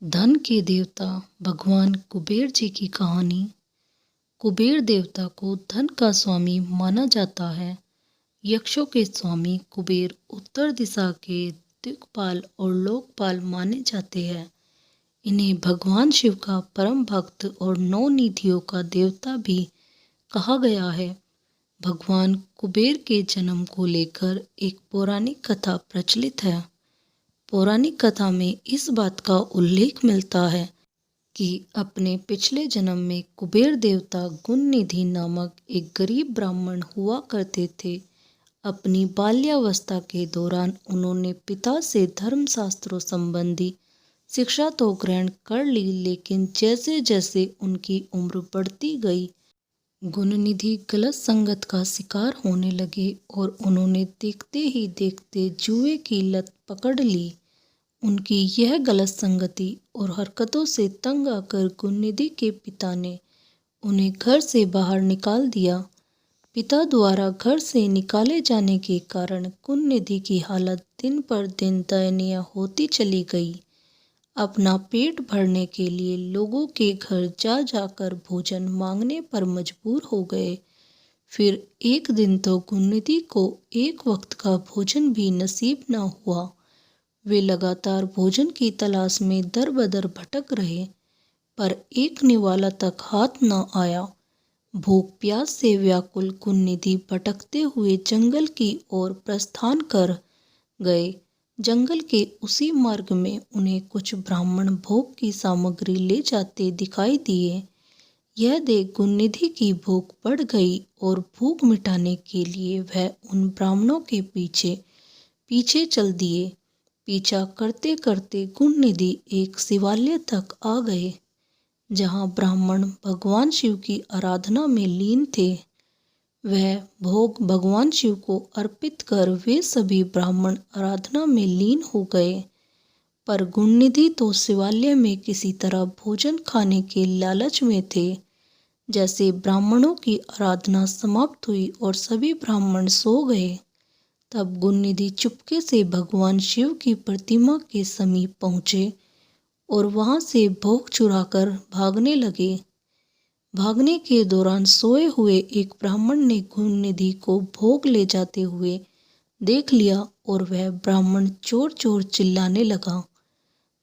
धन के देवता भगवान कुबेर जी की कहानी। कुबेर देवता को धन का स्वामी माना जाता है। यक्षों के स्वामी कुबेर उत्तर दिशा के दिक्पाल और लोकपाल माने जाते हैं। इन्हें भगवान शिव का परम भक्त और 9 निधियों का देवता भी कहा गया है। भगवान कुबेर के जन्म को लेकर एक पौराणिक कथा प्रचलित है। पौराणिक कथा में इस बात का उल्लेख मिलता है कि अपने पिछले जन्म में कुबेर देवता गुणनिधि नामक एक गरीब ब्राह्मण हुआ करते थे। अपनी बाल्यावस्था के दौरान उन्होंने पिता से धर्मशास्त्रों संबंधी शिक्षा तो ग्रहण कर ली, लेकिन जैसे जैसे उनकी उम्र बढ़ती गई, गुणनिधि गलत संगत का शिकार होने लगे और उन्होंने देखते ही देखते जुए की लत पकड़ ली। उनकी यह गलत संगति और हरकतों से तंग आकर गुणनिधि के पिता ने उन्हें घर से बाहर निकाल दिया। पिता द्वारा घर से निकाले जाने के कारण गुणनिधि की हालत दिन पर दिन दयनीय होती चली गई। अपना पेट भरने के लिए लोगों के घर जा जाकर भोजन मांगने पर मजबूर हो गए। फिर एक दिन तो गुणनिधि को एक वक्त का भोजन भी नसीब न हुआ। वे लगातार भोजन की तलाश में दर बदर भटक रहे, पर एक निवाला तक हाथ न आया। भूख प्यास से व्याकुल गुणनिधि भटकते हुए जंगल की ओर प्रस्थान कर गए। जंगल के उसी मार्ग में उन्हें कुछ ब्राह्मण भोग की सामग्री ले जाते दिखाई दिए। यह देख गुणनिधि की भूख बढ़ गई और भूख मिटाने के लिए वह उन ब्राह्मणों के पीछे पीछे चल दिए। पीछा करते करते गुणनिधि एक शिवालय तक आ गए, जहां ब्राह्मण भगवान शिव की आराधना में लीन थे। वह भोग भगवान शिव को अर्पित कर वे सभी ब्राह्मण आराधना में लीन हो गए, पर गुणनिधि तो शिवालय में किसी तरह भोजन खाने के लालच में थे। जैसे ब्राह्मणों की आराधना समाप्त हुई और सभी ब्राह्मण सो गए, तब गुणनिधि चुपके से भगवान शिव की प्रतिमा के समीप पहुँचे और वहां से भोग चुराकर भागने लगे। भागने के दौरान सोए हुए एक ब्राह्मण ने गुणनिधि को भोग ले जाते हुए देख लिया और वह ब्राह्मण चोर चोर चिल्लाने लगा।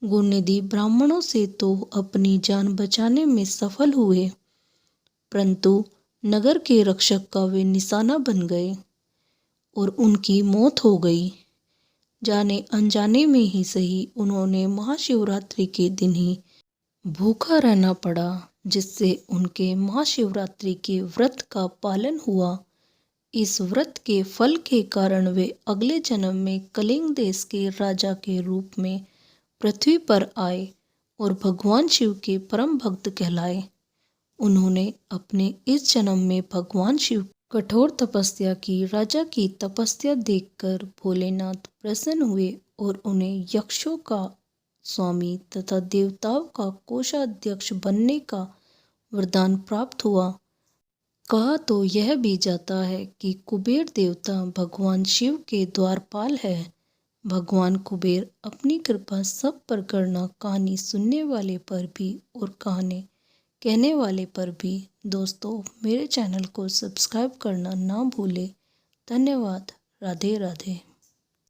गुणनिधि ब्राह्मणों से तो अपनी जान बचाने में सफल हुए, परंतु नगर के रक्षक का वे निशाना बन गए और उनकी मौत हो गई। जाने अनजाने में ही सही, उन्होंने महाशिवरात्रि के दिन ही भूखा रहना पड़ा, जिससे उनके महाशिवरात्रि के व्रत का पालन हुआ। इस व्रत के फल के कारण वे अगले जन्म में कलिंग देश के राजा के रूप में पृथ्वी पर आए और भगवान शिव के परम भक्त कहलाए। उन्होंने अपने इस जन्म में भगवान शिव कठोर तपस्या की। राजा की तपस्या देखकर भोलेनाथ प्रसन्न हुए और उन्हें यक्षों का स्वामी तथा देवताओं का कोषाध्यक्ष बनने का वरदान प्राप्त हुआ। कहा तो यह भी जाता है कि कुबेर देवता भगवान शिव के द्वारपाल है। भगवान कुबेर अपनी कृपा सब पर करना, कहानी सुनने वाले पर भी और कहानी कहने वाले पर भी। दोस्तों, मेरे चैनल को सब्सक्राइब करना ना भूलें। धन्यवाद। राधे राधे।